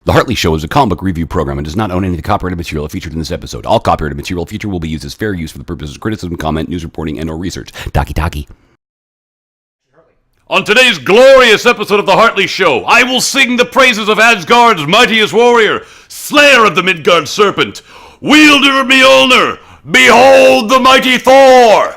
The Hartley Show is a comic book review program and does not own any of the copyrighted material featured in this episode. All copyrighted material featured will be used as fair use for the purposes of criticism, comment, news reporting, and/or research. Taki. On today's glorious episode of The Hartley Show, I will sing the praises of Asgard's mightiest warrior, slayer of the Midgard serpent, wielder of Mjolnir. Behold the mighty Thor!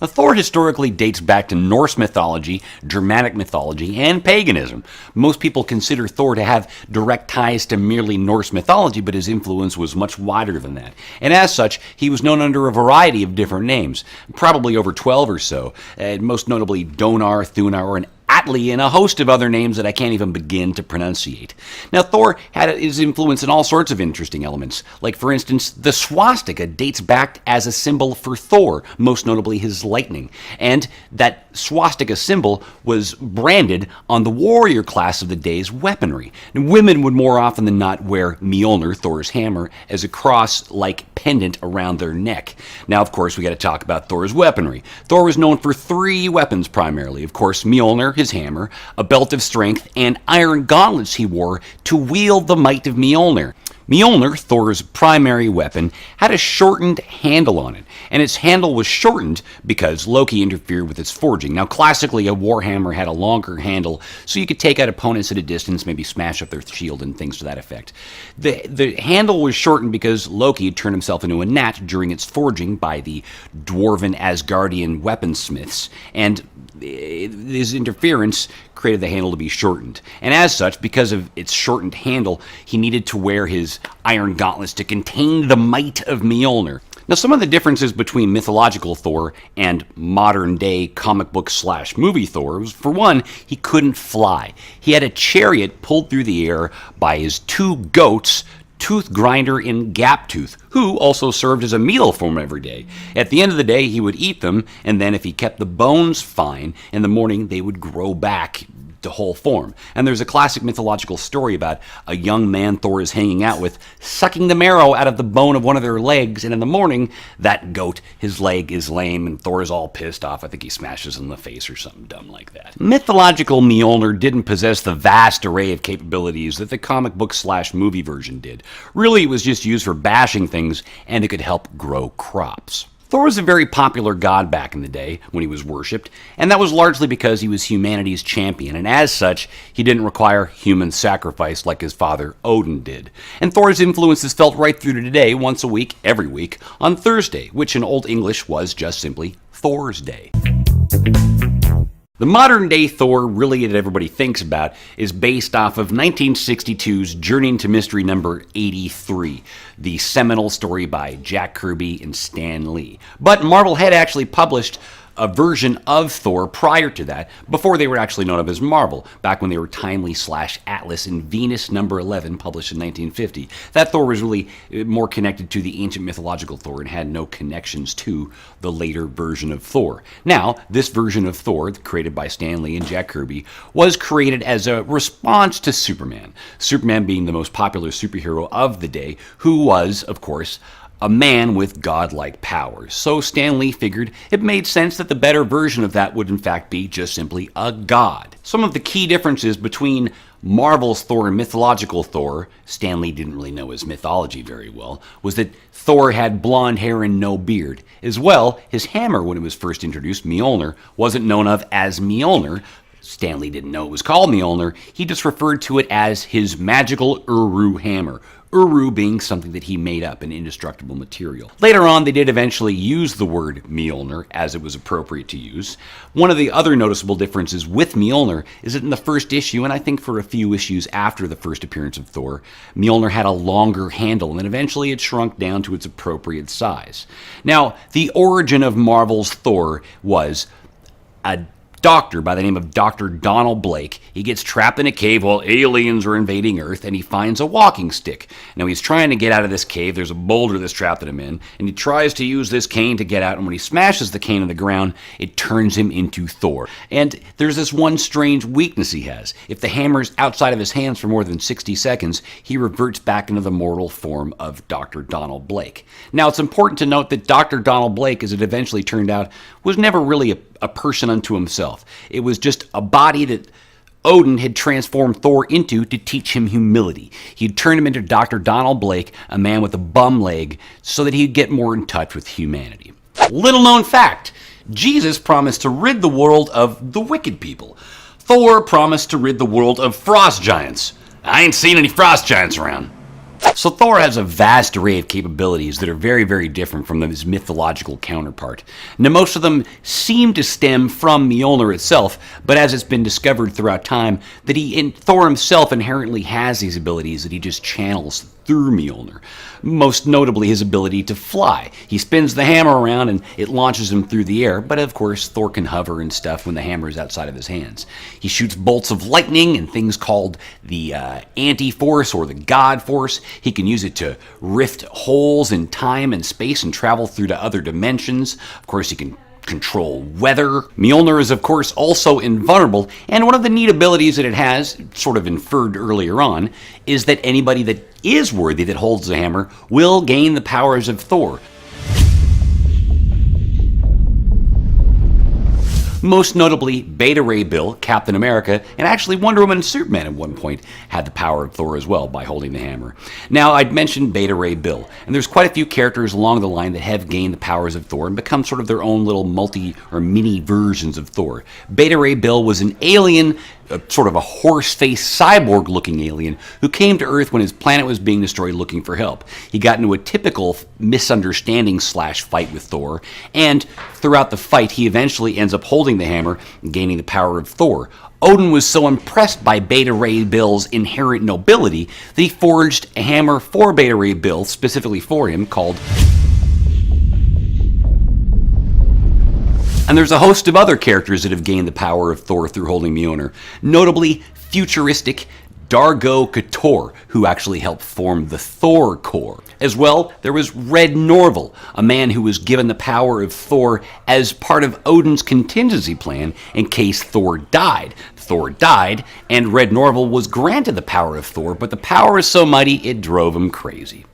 Thor historically dates back to Norse mythology, Germanic mythology, and paganism. Most people consider Thor to have direct ties to merely Norse mythology, but his influence was much wider than that. And as such, he was known under a variety of different names, probably over 12 or so, most notably Donar, Thunar, and Hartley, and a host of other names that I can't even begin to pronunciate. Now, Thor had his influence in all sorts of interesting elements. Like, for instance, the swastika dates back as a symbol for Thor, most notably his lightning. And that swastika symbol was branded on the warrior class of the day's weaponry. And women would more often than not wear Mjolnir, Thor's hammer, as a cross-like pendant around their neck. Now, of course, we got to talk about Thor's weaponry. Thor was known for 3 weapons primarily. Of course, Mjolnir, his hammer, a belt of strength, and iron gauntlets he wore to wield the might of Mjolnir. Mjolnir, Thor's primary weapon, had a shortened handle on it, and its handle was shortened because Loki interfered with its forging. Now, classically, a warhammer had a longer handle, so you could take out opponents at a distance, maybe smash up their shield and things to that effect. The handle was shortened because Loki had turned himself into a gnat during its forging by the dwarven Asgardian weaponsmiths, and his interference created the handle to be shortened. And as such, because of its shortened handle, he needed to wear his iron gauntlets to contain the might of Mjolnir. Now, some of the differences between mythological Thor and modern-day comic book / movie Thor was, for one, he couldn't fly. He had a chariot pulled through the air by his 2 goats, Tooth Grinder and Gaptooth, who also served as a meal for him every day. At the end of the day, he would eat them, and then if he kept the bones fine, in the morning they would grow back to whole form. And there's a classic mythological story about a young man Thor is hanging out with, sucking the marrow out of the bone of one of their legs, and in the morning, that goat, his leg is lame, and Thor is all pissed off. I think he smashes him in the face or something dumb like that. Mythological Mjolnir didn't possess the vast array of capabilities that the comic book / movie version did. Really, it was just used for bashing things, and it could help grow crops. Thor was a very popular god back in the day when he was worshipped, and that was largely because he was humanity's champion, and as such, he didn't require human sacrifice like his father Odin did. And Thor's influence is felt right through to today, once a week, every week, on Thursday, which in Old English was just simply Thor's Day. The modern-day Thor, really, that everybody thinks about, is based off of 1962's Journey into Mystery number 83, the seminal story by Jack Kirby and Stan Lee. But Marvel had actually published a version of Thor prior to that, before they were actually known of as Marvel, back when they were Timely / Atlas in Venus number 11, published in 1950. That Thor was really more connected to the ancient mythological Thor and had no connections to the later version of Thor. Now, this version of Thor, created by Stan Lee and Jack Kirby, was created as a response to Superman. Superman being the most popular superhero of the day, who was, of course, a man with godlike powers. So Stan Lee figured it made sense that the better version of that would in fact be just simply a god. Some of the key differences between Marvel's Thor and mythological Thor, Stan Lee didn't really know his mythology very well, was that Thor had blonde hair and no beard. As well, his hammer, when it was first introduced, Mjolnir, wasn't known of as Mjolnir. Stan Lee didn't know it was called Mjolnir. He just referred to it as his magical Uru hammer. Uru being something that he made up, an indestructible material. Later on, they did eventually use the word Mjolnir as it was appropriate to use. One of the other noticeable differences with Mjolnir is that in the first issue, and I think for a few issues after the first appearance of Thor, Mjolnir had a longer handle, and then eventually it shrunk down to its appropriate size. Now, the origin of Marvel's Thor was a doctor by the name of Dr. Donald Blake. He gets trapped in a cave while aliens are invading Earth, and he finds a walking stick. Now, he's trying to get out of this cave. There's a boulder that's trapped him in, and he tries to use this cane to get out, and when he smashes the cane on the ground, it turns him into Thor. And there's this one strange weakness he has. If the hammer's outside of his hands for more than 60 seconds, he reverts back into the mortal form of Dr. Donald Blake. Now, it's important to note that Dr. Donald Blake, as it eventually turned out, was never really a person unto himself. It was just a body that Odin had transformed Thor into to teach him humility. He'd turned him into Dr. Donald Blake, a man with a bum leg, so that he'd get more in touch with humanity. Little known fact, Jesus promised to rid the world of the wicked people. Thor promised to rid the world of frost giants. I ain't seen any frost giants around. So Thor has a vast array of capabilities that are very, very different from his mythological counterpart. Now, most of them seem to stem from Mjolnir itself, but as it's been discovered throughout time, that Thor himself inherently has these abilities that he just channels through Mjolnir. Most notably, his ability to fly. He spins the hammer around and it launches him through the air, but of course, Thor can hover and stuff when the hammer is outside of his hands. He shoots bolts of lightning and things called the anti-force or the God force. He can use it to rift holes in time and space and travel through to other dimensions. Of course, he can control weather. Mjolnir is, of course, also invulnerable, and one of the neat abilities that it has, sort of inferred earlier on, is that anybody that is worthy that holds the hammer will gain the powers of Thor. Most notably, Beta Ray Bill, Captain America, and actually Wonder Woman and Superman at one point had the power of Thor as well by holding the hammer. Now, I'd mentioned Beta Ray Bill, and there's quite a few characters along the line that have gained the powers of Thor and become sort of their own little multi or mini versions of Thor. Beta Ray Bill was an alien, sort of a horse-faced cyborg-looking alien who came to Earth when his planet was being destroyed looking for help. He got into a typical misunderstanding/fight with Thor, and throughout the fight, he eventually ends up holding the hammer and gaining the power of Thor. Odin was so impressed by Beta Ray Bill's inherent nobility that he forged a hammer for Beta Ray Bill, specifically for him, called... And there's a host of other characters that have gained the power of Thor through holding Mjolnir, notably futuristic Dargo Couture, who actually helped form the Thor Corps. As well, there was Red Norval, a man who was given the power of Thor as part of Odin's contingency plan in case Thor died. Thor died, and Red Norval was granted the power of Thor, but the power is so mighty it drove him crazy.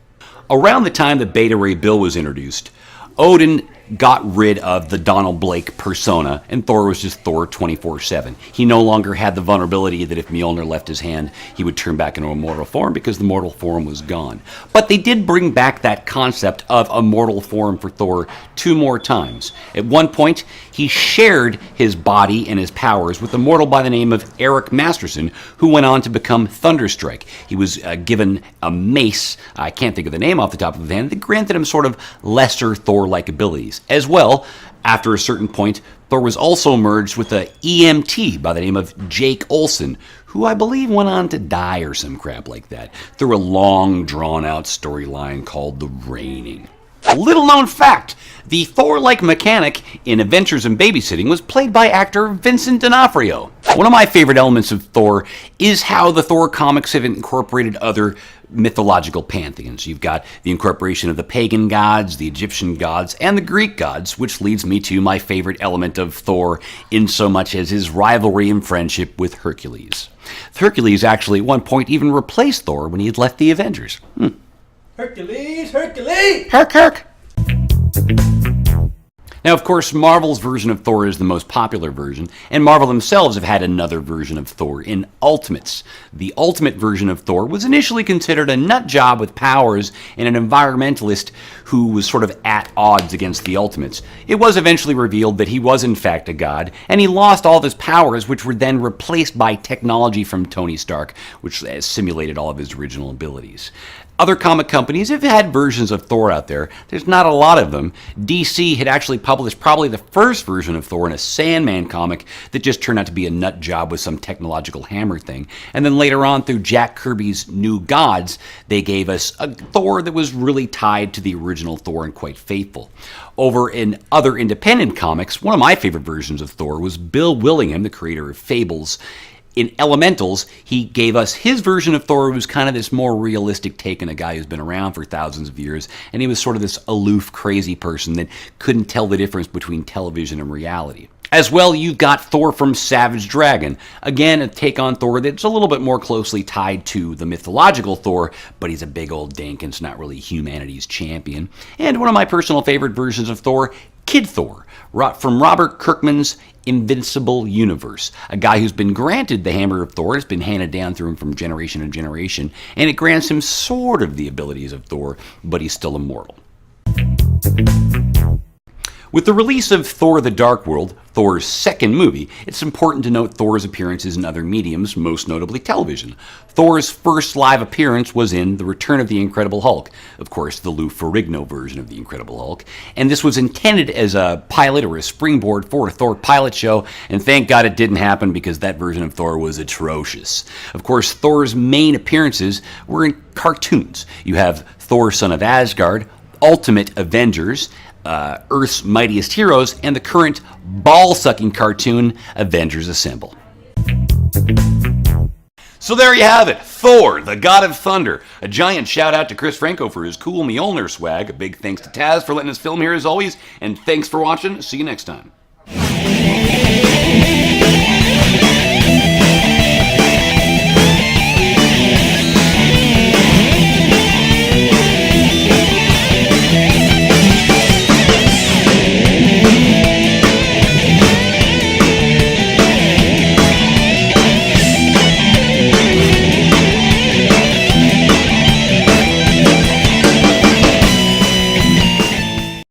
Around the time that Beta Ray Bill was introduced, Odin got rid of the Donald Blake persona, and Thor was just Thor 24/7. He no longer had the vulnerability that if Mjolnir left his hand, he would turn back into a mortal form because the mortal form was gone. But they did bring back that concept of a mortal form for Thor 2 more times. At one point, he shared his body and his powers with a mortal by the name of Eric Masterson, who went on to become Thunderstrike. He was given a mace, I can't think of the name off the top of the head, that granted him sort of lesser Thor-like abilities. As well, after a certain point, Thor was also merged with an EMT by the name of Jake Olsen, who I believe went on to die or some crap like that, through a long, drawn-out storyline called The Reigning. Little known fact, the Thor-like mechanic in Adventures in Babysitting was played by actor Vincent D'Onofrio. One of my favorite elements of Thor is how the Thor comics have incorporated other mythological pantheons. You've got the incorporation of the pagan gods, the Egyptian gods, and the Greek gods, which leads me to my favorite element of Thor in so much as his rivalry and friendship with Hercules. Hercules actually at one point even replaced Thor when he had left the Avengers. Hercules! Hercules! Herc, Herc! Now, of course, Marvel's version of Thor is the most popular version, and Marvel themselves have had another version of Thor in Ultimates. The Ultimate version of Thor was initially considered a nut job with powers and an environmentalist who was sort of at odds against the Ultimates. It was eventually revealed that he was in fact a god, and he lost all of his powers, which were then replaced by technology from Tony Stark, which simulated all of his original abilities. Other comic companies have had versions of Thor out there. There's not a lot of them. DC had actually published probably the first version of Thor in a Sandman comic that just turned out to be a nut job with some technological hammer thing. And then later on, through Jack Kirby's New Gods, they gave us a Thor that was really tied to the original Thor and quite faithful. Over in other independent comics, one of my favorite versions of Thor was Bill Willingham, the creator of Fables. In Elementals, he gave us his version of Thor, who was kind of this more realistic take on a guy who's been around for thousands of years, and he was sort of this aloof, crazy person that couldn't tell the difference between television and reality. As well, you've got Thor from Savage Dragon. Again, a take on Thor that's a little bit more closely tied to the mythological Thor, but he's a big old dink and it's not really humanity's champion. And one of my personal favorite versions of Thor, Kid Thor, from Robert Kirkman's Invincible Universe. A guy who's been granted the Hammer of Thor. It's been handed down through him from generation to generation, and it grants him sort of the abilities of Thor, but he's still immortal. With the release of Thor the Dark World, Thor's second movie, it's important to note Thor's appearances in other mediums, most notably television. Thor's first live appearance was in The Return of the Incredible Hulk, of course the Lou Ferrigno version of the Incredible Hulk, and this was intended as a pilot or a springboard for a Thor pilot show, and thank God it didn't happen because that version of Thor was atrocious. Of course, Thor's main appearances were in cartoons. You have Thor, Son of Asgard, Ultimate Avengers, Earth's Mightiest Heroes, and the current ball-sucking cartoon, Avengers Assemble. So there you have it, Thor, the God of Thunder. A giant shout out to Chris Franco for his cool Mjolnir swag. A big thanks to Taz for letting us film here as always, and thanks for watching. See you next time.